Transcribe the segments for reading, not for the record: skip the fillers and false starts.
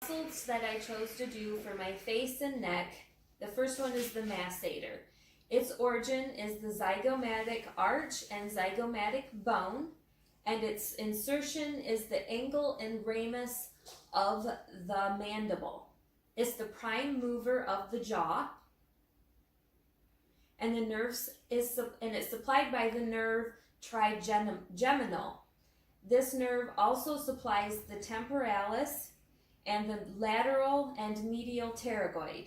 Muscles that I chose to do for my face and neck, the first one is the masseter. Its origin is the zygomatic arch and zygomatic bone, and its insertion is the angle and ramus of the mandible. It's the prime mover of the jaw, and it's supplied by the nerve trigeminal. This nerve also supplies the temporalis and the lateral and medial pterygoid.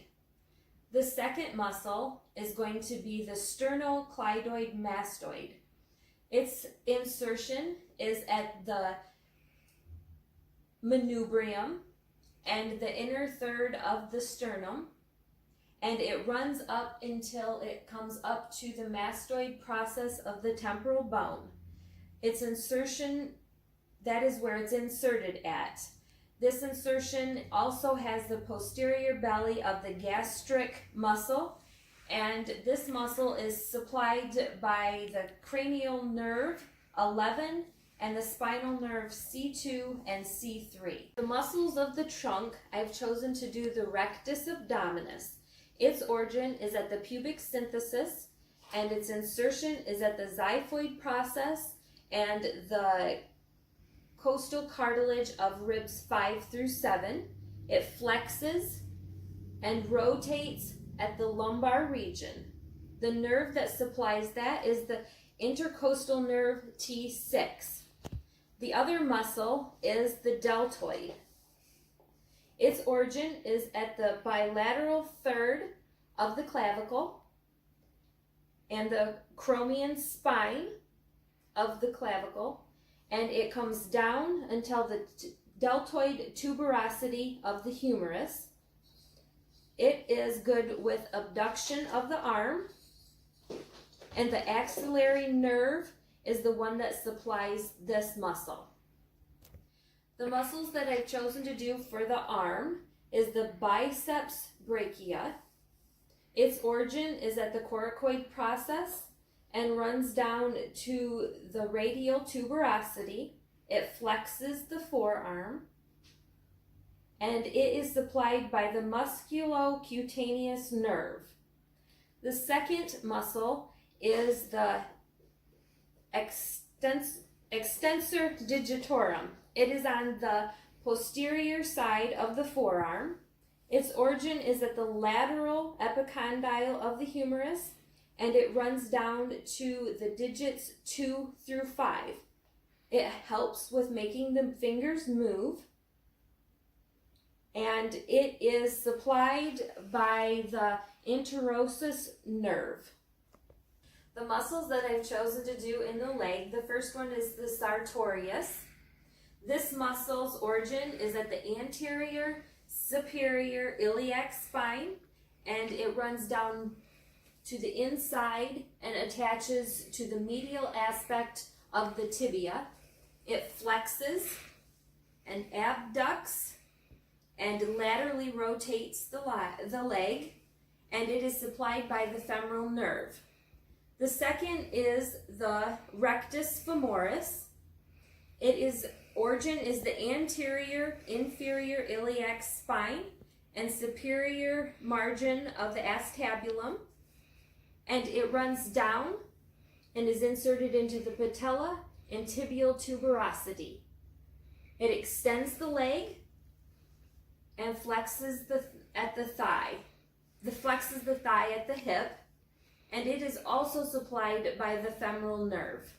The second muscle is going to be the sternocleidoid mastoid. Its insertion is at the manubrium and the inner third of the sternum, and it runs up until it comes up to the mastoid process of the temporal bone. Its insertion, that is where it's inserted at. This insertion also has the posterior belly of the gastric muscle, and this muscle is supplied by the cranial nerve 11 and the spinal nerve C2 and C3. The muscles of the trunk, I've chosen to do the rectus abdominis. Its origin is at the pubic symphysis, and its insertion is at the xiphoid process and the costal cartilage of ribs 5 through 7. It flexes and rotates at the lumbar region. The nerve that supplies that is the intercostal nerve T6. The other muscle is the deltoid. Its origin is at the bilateral third of the clavicle and the acromion spine of the clavicle, and it comes down until the deltoid tuberosity of the humerus. It is good with abduction of the arm, and the axillary nerve is the one that supplies this muscle. The muscles that I've chosen to do for the arm is the biceps brachia. Its origin is at the coracoid process and runs down to the radial tuberosity. It flexes the forearm, and it is supplied by the musculocutaneous nerve. The second muscle is the extensor digitorum. It is on the posterior side of the forearm. Its origin is at the lateral epicondyle of the humerus, and it runs down to the digits 2 through 5. It helps with making the fingers move, and it is supplied by the interosus nerve. The muscles that I've chosen to do in the leg, the first one is the sartorius. This muscle's origin is at the anterior superior iliac spine, and it runs down to the inside and attaches to the medial aspect of the tibia. It flexes and abducts and laterally rotates the leg, and it is supplied by the femoral nerve. The second is the rectus femoris. Its origin is the anterior inferior iliac spine and superior margin of the acetabulum, and it runs down and is inserted into the patella and tibial tuberosity. It extends the leg and flexes at the thigh. Flexes the thigh at the hip, and it is also supplied by the femoral nerve.